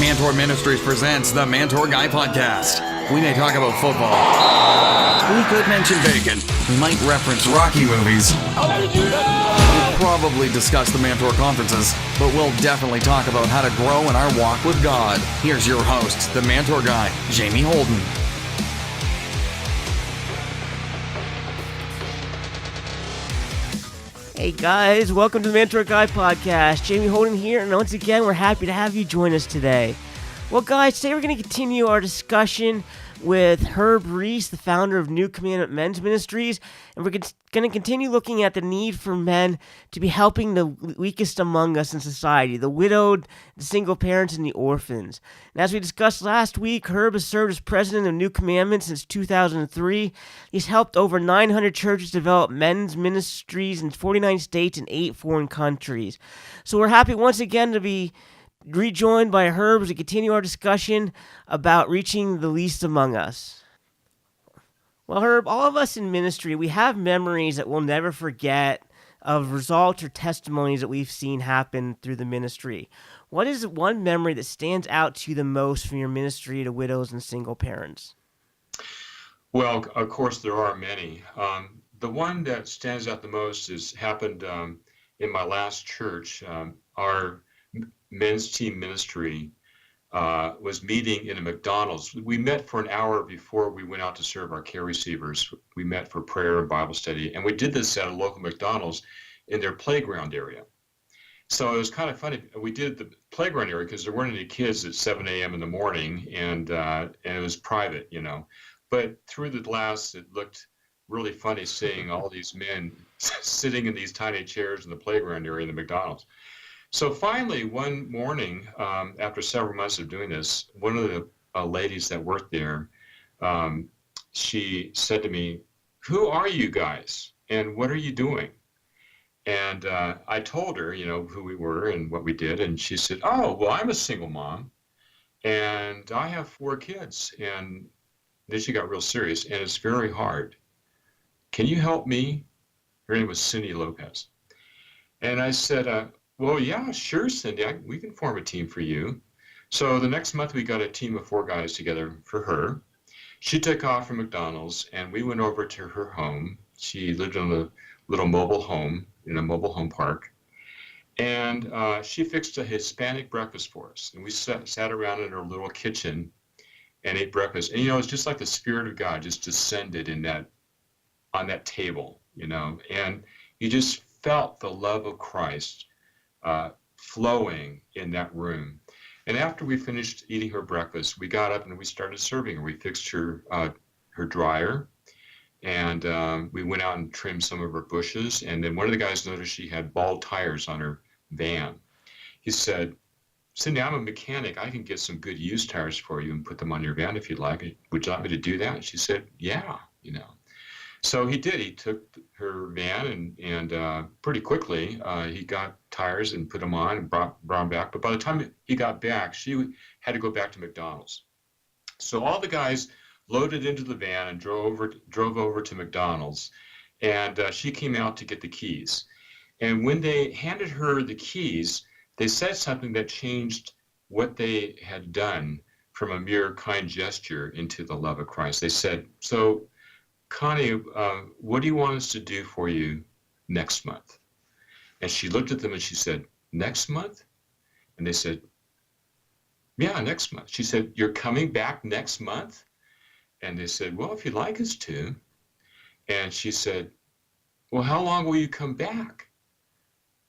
Mantour Ministries presents the Mantour Guy Podcast. We may talk about football. We could mention bacon. We might reference Rocky movies. We'll probably discuss the Mantour conferences, but we'll definitely talk about how to grow in our walk with God. Here's your host, the Mantour Guy, Jamie Holden. Hey guys, welcome to the Mantour Guy Podcast. Jamie Holden here, and once again, we're happy to have you join us today. Well guys, today we're going to continue our discussion with Herb Reese, the founder of New Commandment Men's Ministries, and we're going to continue looking at the need for men to be helping the weakest among us in society, the widowed, the single parents, and the orphans. And as we discussed last week, Herb has served as president of New Commandment since 2003. He's helped over 900 churches develop men's ministries in 49 states and 8 foreign countries. So we're happy once again to be rejoined by Herb as we continue our discussion about reaching the least among us. Well, Herb, all of us in ministry, we have memories that we'll never forget of results or testimonies that we've seen happen through the ministry. What is one memory that stands out to you the most from your ministry to widows and single parents? Well, of course, there are many. The one that stands out the most happened in my last church. Our men's team ministry was meeting in a McDonald's. We met for an hour before we went out to serve our care receivers. We met for prayer and Bible study, and we did this at a local McDonald's in their playground area. So it was kind of funny. We did the playground area because there weren't any kids at 7 a.m. in the morning, and it was private, you know. But through the glass, it looked really funny seeing all these men sitting in these tiny chairs in the playground area in the McDonald's. So finally, one morning, after several months of doing this, one of the ladies that worked there, she said to me, "Who are you guys, and what are you doing?" And I told her, you know, who we were and what we did, and she said, "Oh, well, I'm a single mom, and I have 4 kids." And then she got real serious, and it's very hard. Can you help me? Her name was Cindy Lopez. And I said, well, yeah, sure, Cindy, we can form a team for you. So the next month we got a team of 4 guys together for her. She took off from McDonald's and we went over to her home. She lived in a little mobile home in a mobile home park. And she fixed a Hispanic breakfast for us. And we sat around in her little kitchen and ate breakfast. And, you know, it's just like the Spirit of God just descended on that table, you know, and you just felt the love of Christ flowing in that room. And after we finished eating her breakfast, we got up and we started serving her. We fixed her dryer, and we went out and trimmed some of her bushes. And then one of the guys noticed she had bald tires on her van. He said, "Cindy, I'm a mechanic. I can get some good used tires for you and put them on your van if you'd like. Would you like me to do that?" And she said, "Yeah, you know." So he did. He took her van and pretty quickly he got tires and put them on and brought them back. But by the time he got back, she had to go back to McDonald's. So all the guys loaded into the van and drove over to McDonald's, and she came out to get the keys. And when they handed her the keys, they said something that changed what they had done from a mere kind gesture into the love of Christ. They said, "So, Connie, what do you want us to do for you next month?" And she looked at them and she said, "Next month?" And they said, "Yeah, next month." She said, "You're coming back next month?" And they said, "Well, if you'd like us to." And she said, "Well, how long will you come back?"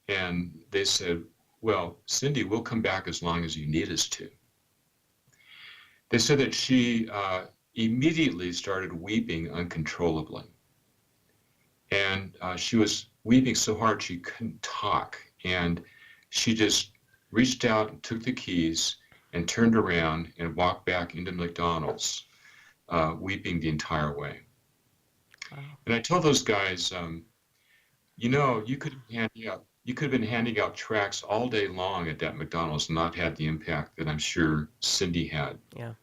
And they said, "Well, Cindy, we'll come back as long as you need us to." They said that she immediately started weeping uncontrollably. And she was weeping so hard she couldn't talk. And she just reached out and took the keys and turned around and walked back into McDonald's, weeping the entire way. Wow. And I told those guys, you know, you could have been handing out tracts all day long at that McDonald's and not had the impact that I'm sure Cindy had. Yeah.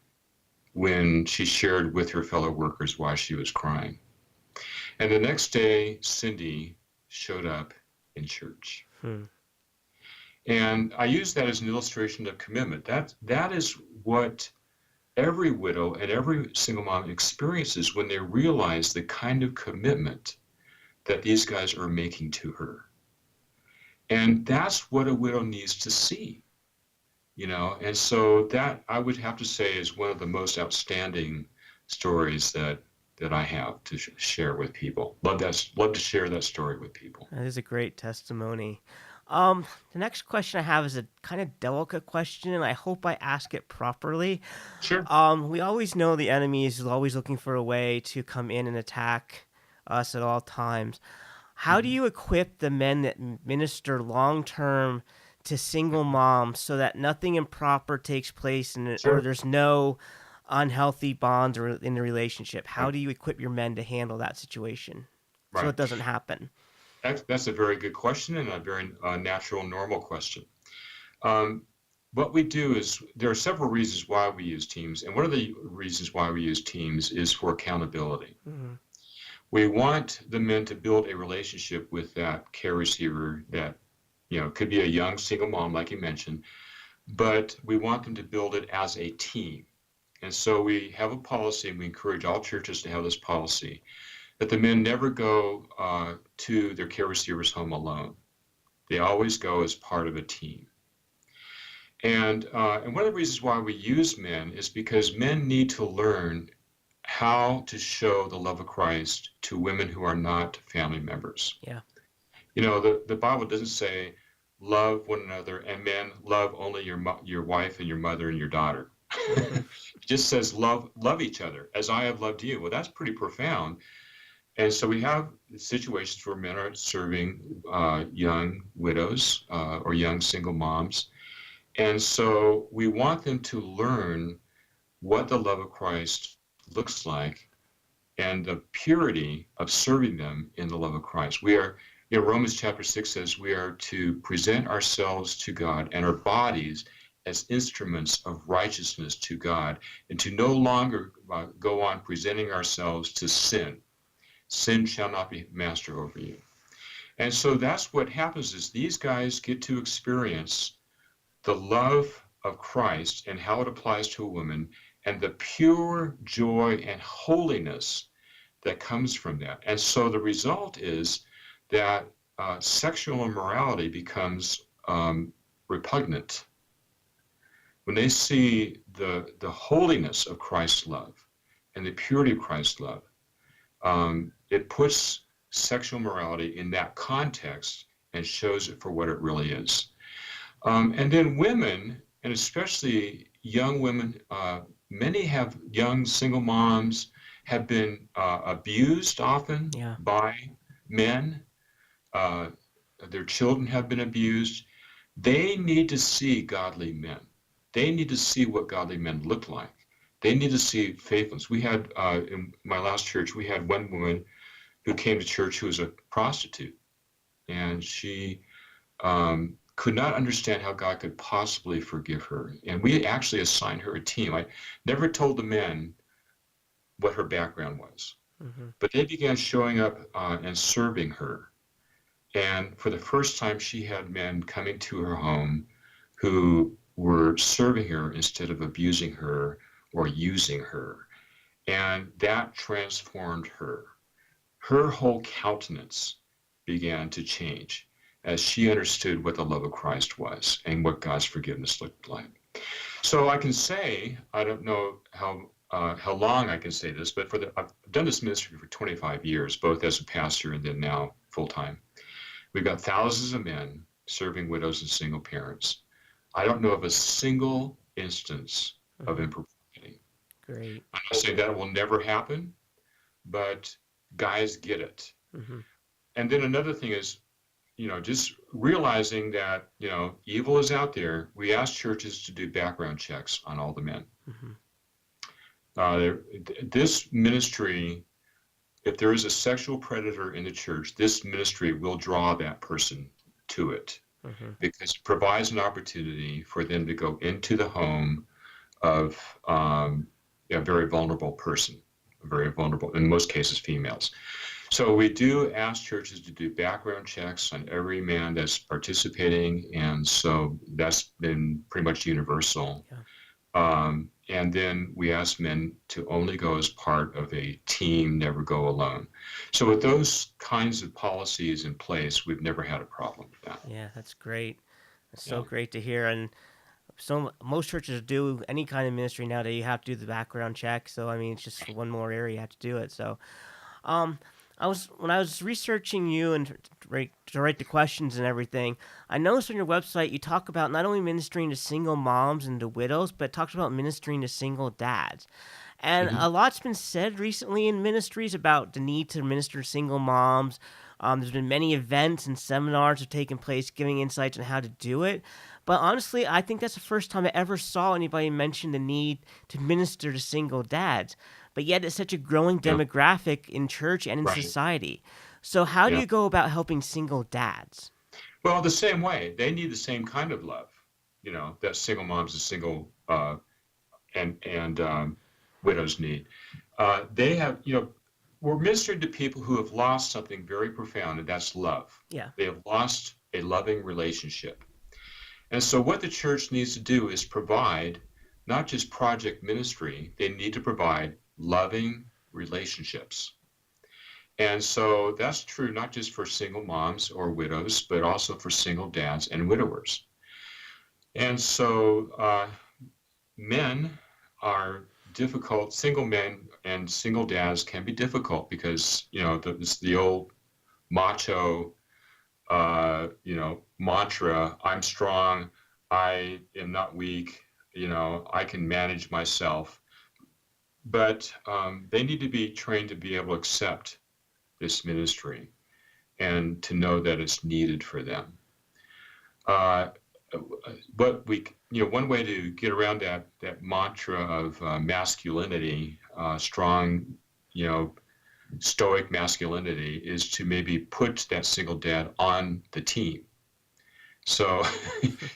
When she shared with her fellow workers why she was crying. And the next day, Cindy showed up in church. And I use that as an illustration of commitment. That is what every widow and every single mom experiences when they realize the kind of commitment that these guys are making to her. And that's what a widow needs to see, And so that I would have to say is one of the most outstanding stories that I have to share with people. Love to share that story with people. That is a great testimony. The next question I have is a kind of delicate question, and I hope I ask it properly. Sure. We always know the enemy is always looking for a way to come in and attack us at all times. How do you equip the men that minister long-term to single moms so that nothing improper takes place or there's no unhealthy bonds or in the relationship? How do you equip your men to handle that situation so it doesn't happen? That's a very good question and a very natural, normal question. What we do is there are several reasons why we use teams, and one of the reasons why we use teams is for accountability. Mm-hmm. We want the men to build a relationship with that care receiver that, could be a young single mom, like you mentioned, but we want them to build it as a team. And so we have a policy, and we encourage all churches to have this policy, that the men never go to their care receiver's home alone. They always go as part of a team. And one of the reasons why we use men is because men need to learn how to show the love of Christ to women who are not family members. Yeah. The Bible doesn't say love one another and men love only your wife and your mother and your daughter. It just says love each other as I have loved you. Well, that's pretty profound. And so we have situations where men are serving young widows or young single moms. And so we want them to learn what the love of Christ looks like and the purity of serving them in the love of Christ. We are, Romans chapter 6 says we are to present ourselves to God and our bodies as instruments of righteousness to God, and to no longer go on presenting ourselves to sin. Sin shall not be master over you. And so that's what happens is these guys get to experience the love of Christ and how it applies to a woman and the pure joy and holiness that comes from that. And so the result is that sexual immorality becomes repugnant. When they see the holiness of Christ's love and the purity of Christ's love, it puts sexual morality in that context and shows it for what it really is. And then women, and especially young women, many have young single moms, have been abused often by men. Their children have been abused. They need to see godly men. They need to see what godly men look like. They need to see faithfulness. We had, in my last church, we had one woman who came to church who was a prostitute. And she could not understand how God could possibly forgive her. And we actually assigned her a team. I never told the men what her background was. Mm-hmm. But they began showing up and serving her. And for the first time, she had men coming to her home who were serving her instead of abusing her or using her. And that transformed her. Her whole countenance began to change as she understood what the love of Christ was and what God's forgiveness looked like. So I can say, I don't know how long I can say this, but I've done this ministry for 25 years, both as a pastor and then now full-time. We've got thousands of men serving widows and single parents. I don't know of a single instance of impropriety. Great. I'm not saying that will never happen, but guys get it. Mm-hmm. And then another thing is, just realizing that, evil is out there. We ask churches to do background checks on all the men. Mm-hmm. This ministry, if there is a sexual predator in the church, this ministry will draw that person to it. Mm-hmm. Because it provides an opportunity for them to go into the home of a very vulnerable person, very vulnerable, in most cases females. So we do ask churches to do background checks on every man that's participating, and so that's been pretty much universal. Yeah. And then we ask men to only go as part of a team, never go alone. So with those kinds of policies in place, we've never had a problem with that. Yeah, that's great. That's so Yeah. great to hear. And so most churches do any kind of ministry nowadays. You have to do the background check. So I mean, it's just one more area you have to do it. So, um, when I was researching you and to write the questions and everything, I noticed on your website you talk about not only ministering to single moms and to widows, but it talks about ministering to single dads. And Mhm. a lot's been said recently in ministries about the need to minister to single moms. There's been many events and seminars have taken place giving insights on how to do it. But honestly, I think that's the first time I ever saw anybody mention the need to minister to single dads. But yet it's such a growing Yeah. demographic in church and in Right. society. So how do Yeah. you go about helping single dads? Well, the same way. They need the same kind of love, that single moms and single and widows need. They have, we're ministering to people who have lost something very profound, and that's love. Yeah. They have lost a loving relationship. And so what the church needs to do is provide not just project ministry, they need to provide loving relationships. And so that's true not just for single moms or widows, but also for single dads and widowers. And so men are difficult. Single men and single dads can be difficult because, it's the old macho, mantra, I'm strong, I am not weak, I can manage myself. But they need to be trained to be able to accept this ministry and to know that it's needed for them. But one way to get around that mantra of masculinity, strong, stoic masculinity, is to maybe put that single dad on the team. So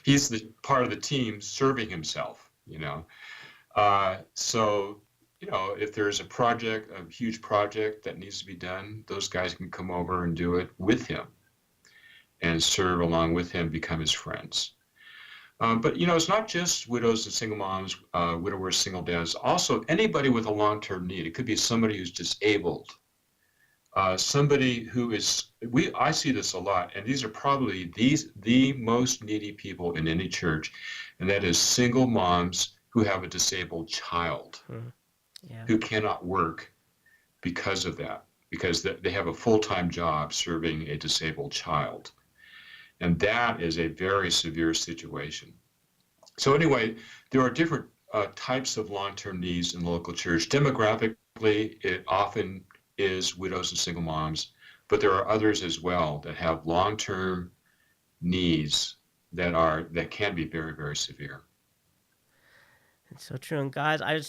he's the part of the team serving himself, So, if there's a huge project that needs to be done, those guys can come over and do it with him and serve along with him, become his friends. But, it's not just widows and single moms, widowers, single dads, also anybody with a long-term need. It could be somebody who's disabled, somebody who I see this a lot, and these are probably the most needy people in any church, and that is single moms who have a disabled child. Yeah. Who cannot work because of that, because they have a full-time job serving a disabled child. And that is a very severe situation. So anyway, there are different types of long-term needs in the local church. Demographically, it often is widows and single moms, but there are others as well that have long-term needs that can be very, very severe. It's so true. And guys, I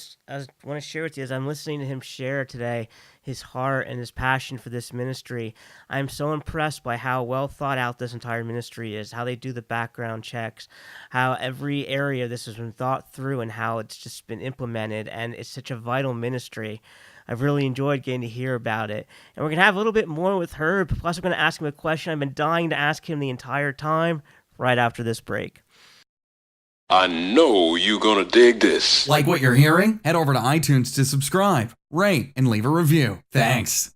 want to share with you, as I'm listening to him share today his heart and his passion for this ministry, I'm so impressed by how well thought out this entire ministry is, how they do the background checks, how every area of this has been thought through, and how it's just been implemented. And it's such a vital ministry. I've really enjoyed getting to hear about it. And we're going to have a little bit more with Herb. Plus, we're going to ask him a question I've been dying to ask him the entire time, right after this break. I know you're gonna dig this. Like what you're hearing? Head over to iTunes to subscribe, rate, and leave a review. Thanks.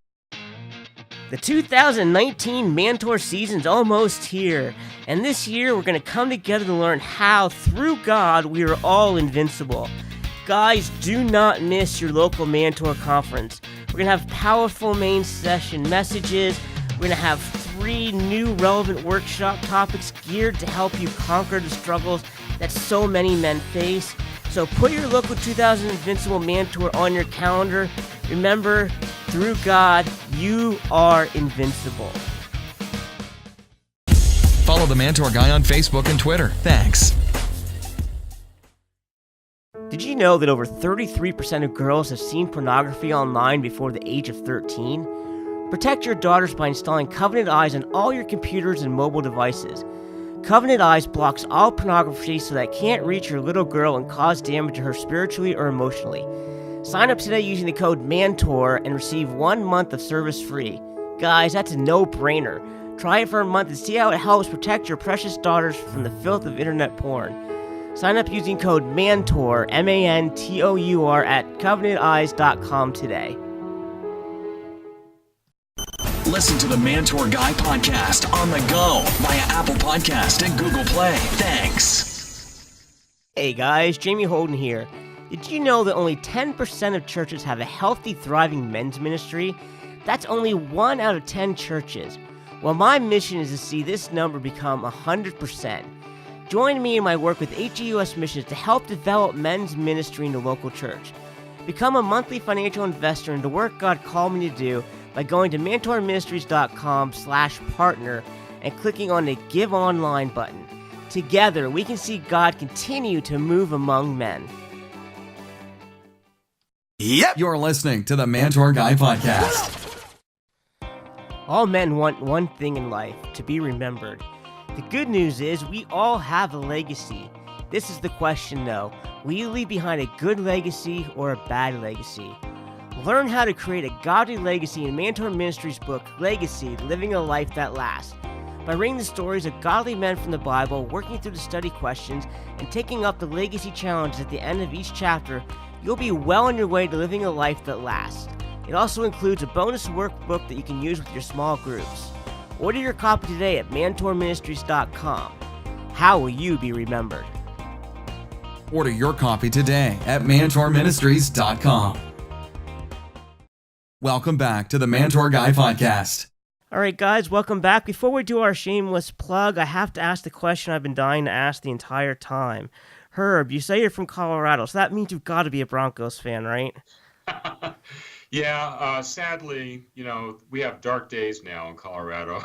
The 2019 Mantour season's almost here, and this year we're going to come together to learn how, through God, we are all invincible. Guys, do not miss your local Mantour conference. We're going to have powerful main session messages. We're going to have 3 new relevant workshop topics geared to help you conquer the struggles that so many men face. So put your local 2000 Invincible Mantour on your calendar. Remember, through God, you are invincible. Follow the Mantour Guy on Facebook and Twitter. Thanks. Did you know that over 33% of girls have seen pornography online before the age of 13? Protect your daughters by installing Covenant Eyes on all your computers and mobile devices. Covenant Eyes blocks all pornography so that it can't reach your little girl and cause damage to her spiritually or emotionally. Sign up today using the code MANTOR and receive 1 month of service free. Guys, that's a no-brainer. Try it for a month and see how it helps protect your precious daughters from the filth of internet porn. Sign up using code MANTOUR, MANTOUR, at covenanteyes.com today. Listen to the Mantour Guy podcast on the go via Apple Podcast and Google Play. Thanks. Hey guys, Jamie Holden here. Did you know that only 10% of churches have a healthy, thriving men's ministry? That's only 1 out of 10 churches. Well, my mission is to see this number become 100%. Join me in my work with HEUS Missions to help develop men's ministry in the local church. Become a monthly financial investor in the work God called me to do by going to mentorministries.com/partner and clicking on the Give Online button. Together, we can see God continue to move among men. Yep. You're listening to the Mantour Guy podcast. All men want one thing in life, to be remembered. The good news is we all have a legacy. This is the question though, will you leave behind a good legacy or a bad legacy? Learn how to create a godly legacy in Mantour Ministries' book, Legacy, Living a Life That Lasts. By reading the stories of godly men from the Bible, working through the study questions, and taking up the legacy challenges at the end of each chapter, you'll be well on your way to living a life that lasts. It also includes a bonus workbook that you can use with your small groups. Order your copy today at mantourministries.com. How will you be remembered? Order your copy today at mantourministries.com. Welcome back to the Mantour Guy podcast. All right, guys, welcome back. Before we do our shameless plug, I have to ask the question I've been dying to ask the entire time. Herb, you say you're from Colorado, so that means you've got to be a Broncos fan, right? Yeah, sadly, we have dark days now in Colorado.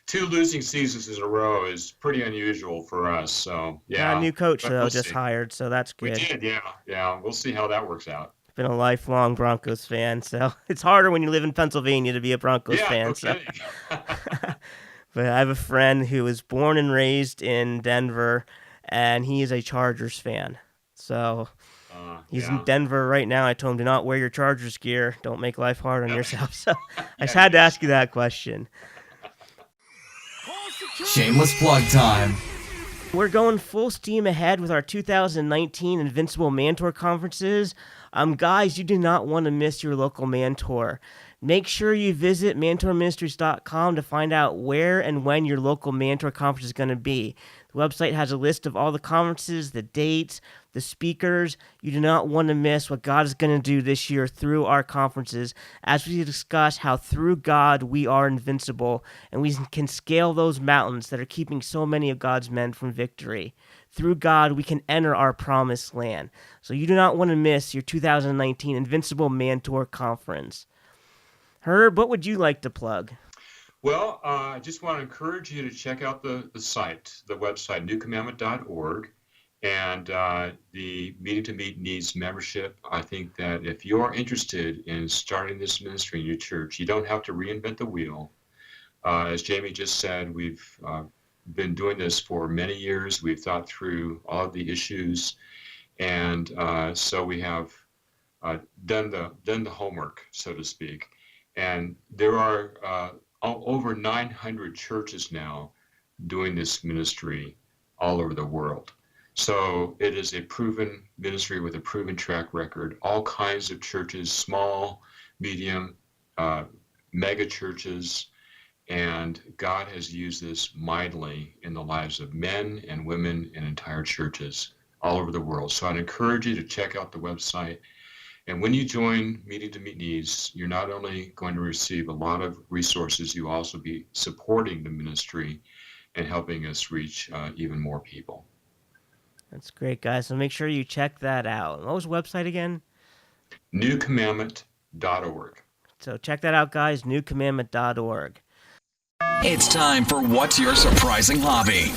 2 losing seasons in a row is pretty unusual for us. So, yeah. New coach, though, we'll just see. hired, so that's good. We did, yeah. Yeah, we'll see how that works out. Been a lifelong Broncos fan, so it's harder when you live in Pennsylvania to be a Broncos fan. No So. kidding. But I have a friend who was born and raised in Denver, and he is a Chargers fan. So he's in Denver right now. I told him, do not wear your Chargers gear. Don't make life hard on yourself. So I just had to ask you that question. Shameless plug time. We're going full steam ahead with our 2019 Invincible Mantour conferences. Guys, you do not want to miss your local Mantour. Make sure you visit mentorministries.com to find out where and when your local Mantour conference is going to be. The website has a list of all the conferences, the dates, the speakers. You do not want to miss what God is going to do this year through our conferences as we discuss how through God we are invincible and we can scale those mountains that are keeping so many of God's men from victory. Through God, we can enter our promised land. So you do not want to miss your 2019 Invincible Mantour Conference. Herb, what would you like to plug? Well, I just want to encourage you to check out the website, newcommandment.org, and the Meeting to Meet Needs membership. I think that if you're interested in starting this ministry in your church, you don't have to reinvent the wheel. As Jamie just said, we've been doing this for many years. We've thought through all of the issues, and so we have done the homework, so to speak. And there are over 900 churches now doing this ministry all over the world. So it is a proven ministry with a proven track record. All kinds of churches, small, medium, mega churches, and God has used this mightily in the lives of men and women and entire churches all over the world. So I'd encourage you to check out the website. And when you join Meeting to Meet Needs, you're not only going to receive a lot of resources, you'll also be supporting the ministry and helping us reach even more people. That's great, guys. So make sure you check that out. What was the website again? newcommandment.org. So check that out, guys, newcommandment.org. It's time for What's Your Surprising Hobby?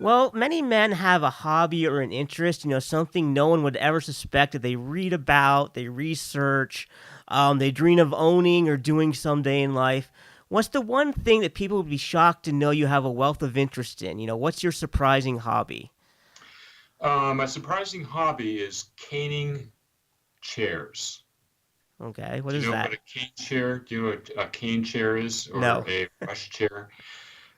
Well, many men have a hobby or an interest, something no one would ever suspect that they read about, they research, they dream of owning or doing someday in life. What's the one thing that people would be shocked to know you have a wealth of interest in? What's your surprising hobby? My surprising hobby is caning chairs. Okay, what Do is you know that? what a cane chair? Do you know what a cane chair is, No. or a rush chair?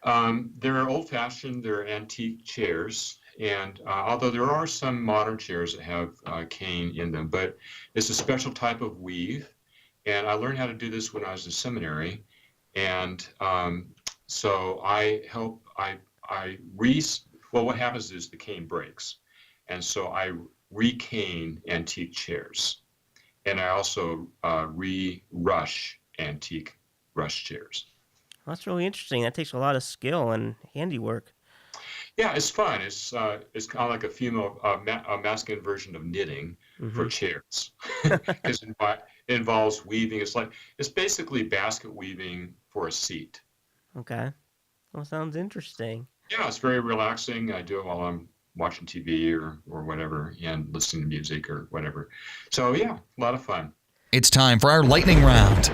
They're old-fashioned. They're antique chairs, and although there are some modern chairs that have cane in them, but it's a special type of weave. And I learned how to do this when I was in seminary, and so well, what happens is the cane breaks, and so I recane antique chairs, and I also re-rush antique rush chairs. That's really interesting. That takes a lot of skill and handiwork. Yeah, it's fun. It's kind of like a a masculine version of knitting for Hmm. chairs, because it involves weaving. It's basically basket weaving for a seat. Okay. Well, sounds interesting. Yeah, it's very relaxing. I do it while I'm watching TV or whatever, and listening to music or whatever. So yeah, a lot of fun. It's time for our lightning round.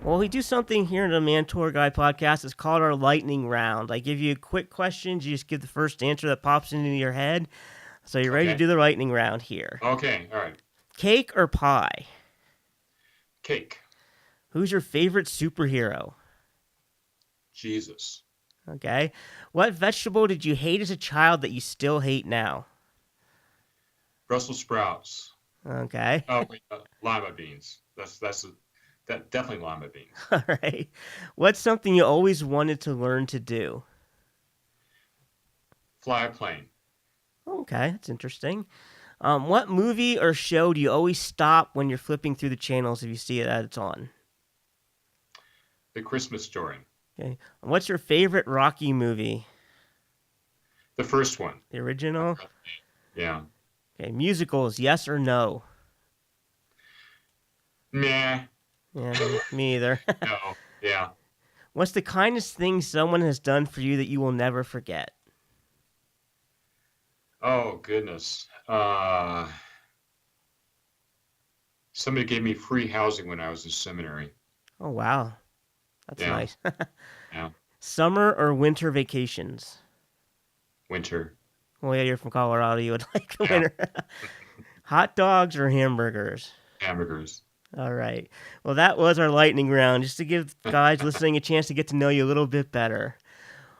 Well, we do something here in the Mantour Guy podcast. It's called our lightning round. I give you quick questions. You just give the first answer that pops into your head. So you're ready to Okay. do the lightning round here. Okay, all right. Cake or pie? Cake. Who's your favorite superhero? Jesus. Okay. What vegetable did you hate as a child that you still hate now? Brussels sprouts. Okay. Oh, wait, lima beans. That definitely lima beans. All right. What's something you always wanted to learn to do? Fly a plane. Okay, that's interesting. What movie or show do you always stop when you're flipping through the channels if you see it that it's on? The Christmas Story. Okay. What's your favorite Rocky movie? The first one. The original? Yeah. Okay, musicals, yes or no? Meh. Yeah, me either. No. Yeah. What's the kindest thing someone has done for you that you will never forget? Oh, goodness. Somebody gave me free housing when I was in seminary. Oh, wow. That's Yeah. nice. Yeah. Summer or winter vacations? Winter. Well, yeah, you're from Colorado. You would like the Yeah. winter. Hot dogs or hamburgers? Hamburgers. All right. Well, that was our lightning round, just to give guys listening a chance to get to know you a little bit better.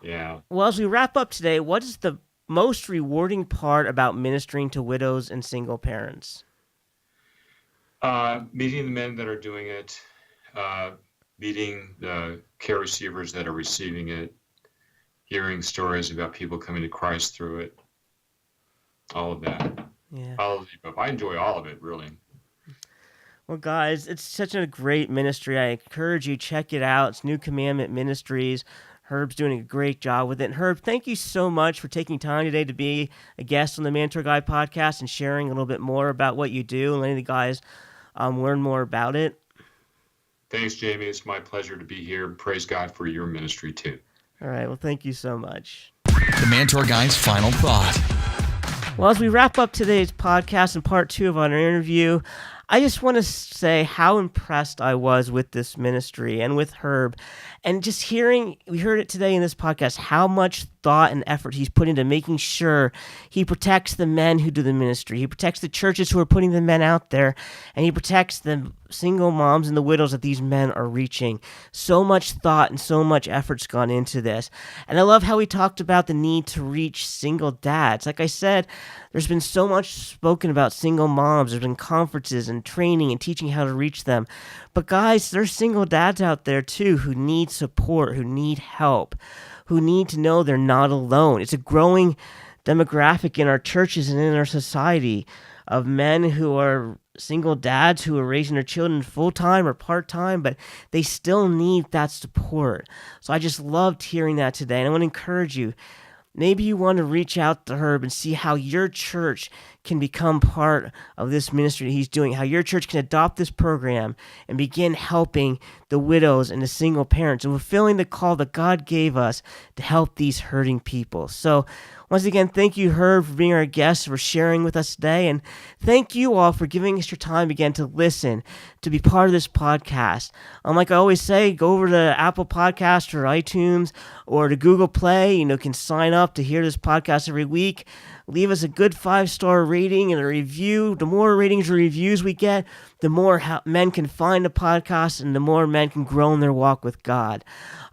Yeah. Well, as we wrap up today, what is the most rewarding part about ministering to widows and single parents? Meeting the men that are doing it, meeting the care receivers that are receiving it, hearing stories about people coming to Christ through it, all of that. Yeah. All of the above. I enjoy all of it, really. Well, guys, it's such a great ministry. I encourage you, check it out. It's New Commandment Ministries. Herb's doing a great job with it. And Herb, thank you so much for taking time today to be a guest on the Mantour Guy podcast and sharing a little bit more about what you do and letting the guys learn more about it. Thanks, Jamie. It's my pleasure to be here. Praise God for your ministry, too. All right. Well, thank you so much. The Mantour Guy's final thought. Well, as we wrap up today's podcast and part 2 of our interview, I just want to say how impressed I was with this ministry and with Herb. And just hearing, we heard it today in this podcast, how much thought and effort he's put into making sure he protects the men who do the ministry. He protects the churches who are putting the men out there, and he protects the single moms and the widows that these men are reaching. So much thought and so much effort's gone into this. And I love how he talked about the need to reach single dads. Like I said, there's been so much spoken about single moms. There's been conferences and training and teaching how to reach them. But guys, there's single dads out there too who need support, who need help, who need to know they're not alone. It's a growing demographic in our churches and in our society of men who are single dads who are raising their children full-time or part-time, but they still need that support. So I just loved hearing that today, and I want to encourage you. Maybe you want to reach out to Herb and see how your church can become part of this ministry that he's doing, how your church can adopt this program and begin helping the widows and the single parents and fulfilling the call that God gave us to help these hurting people. So once again, thank you, Herb, for being our guest, for sharing with us today. And thank you all for giving us your time again to listen, to be part of this podcast. Like I always say, go over to Apple Podcasts or iTunes or to Google Play. You can sign up to hear this podcast every week. leave us a good 5-star rating and a review. The more ratings or reviews we get, the more men can find the podcast and the more men can grow in their walk with God.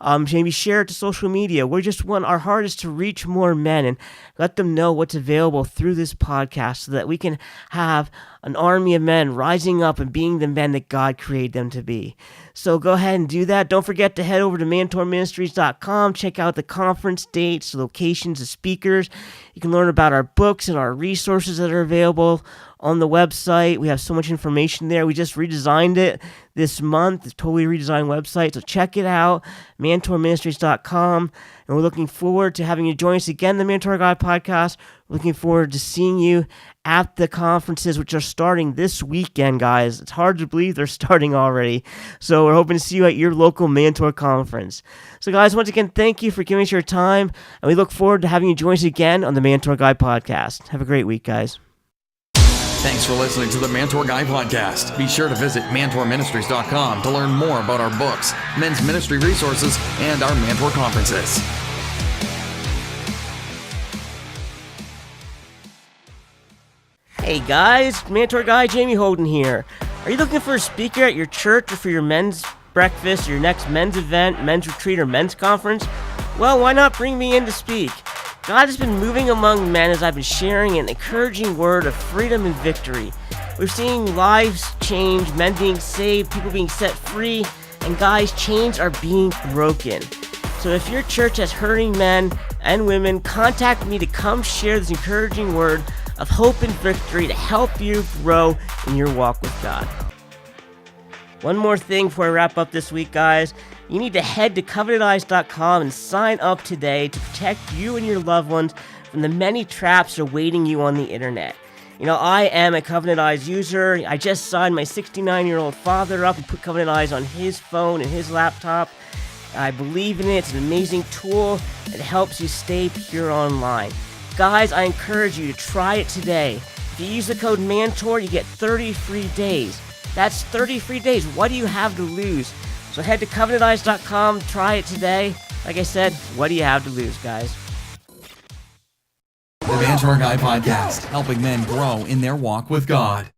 Maybe share it to social media. We just want our heart is to reach more men and let them know what's available through this podcast so that we can have an army of men rising up and being the men that God created them to be. So go ahead and do that. Don't forget to head over to MantourMinistries.com. Check out the conference dates, locations, the speakers. You can learn about our books and our resources that are available on the website. We have so much information there. We just redesigned it this month. It's a totally redesigned website. So check it out, MantourMinistries.com. And we're looking forward to having you join us again, the Mantour Guy Podcast. We're looking forward to seeing you at the conferences, which are starting this weekend, guys. It's hard to believe they're starting already. So we're hoping to see you at your local Mantour conference. So guys, once again, thank you for giving us your time. And we look forward to having you join us again on the Mantour Guy Podcast. Have a great week, guys. Thanks for listening to the Mantour Guy Podcast. Be sure to visit MantourMinistries.com to learn more about our books, men's ministry resources, and our Mantour conferences. Hey guys, Mantour Guy Jamie Holden here. Are you looking for a speaker at your church or for your men's breakfast, your next men's event, men's retreat, or men's conference? Well, why not bring me in to speak? God has been moving among men as I've been sharing an encouraging word of freedom and victory. We're seeing lives change, men being saved, people being set free, and guys, chains are being broken. So if your church has hurting men and women, contact me to come share this encouraging word of hope and victory to help you grow in your walk with God. One more thing before I wrap up this week, guys. You need to head to covenanteyes.com and sign up today to protect you and your loved ones from the many traps awaiting you on the internet. You know, I am a Covenant Eyes user. I just signed my 69-year-old father up and put Covenant Eyes on his phone and his laptop. I believe in it. It's an amazing tool. It helps you stay pure online. Guys, I encourage you to try it today. If you use the code Mantour, you get 30 free days. That's 30 free days. What do you have to lose? So head to covenanteyes.com, try it today. Like I said, what do you have to lose, guys? The Mantour Guy Podcast, helping men grow in their walk with God.